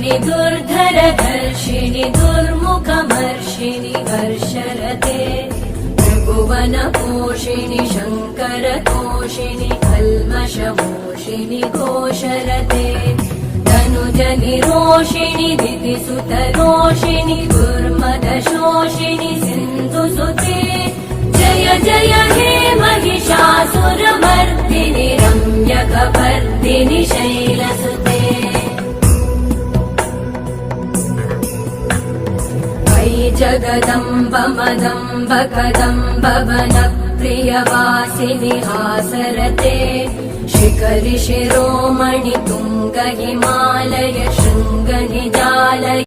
वर्षिणि दुर्धरधर्षिणि दुर्मुखमर्षिणि वर्षरते त्रिभुवनपोषिणि शङ्करतोषिणि कल्मषमोषिणि घोषरते धनुजनिरोषिणि दितिसुतरोषिणि दुर्मदशोषिणि सिन्धुसुते जय जय हे महिषासुरमर्दिनि रम्यकपर्दिनि शैलसुते अयि जगदम्ब मदम्ब कदम्ब वनप्रियवासिनि हासरते शिखरि शिरोमणि तुङ्ग हिमालय शृङ्ग निजालय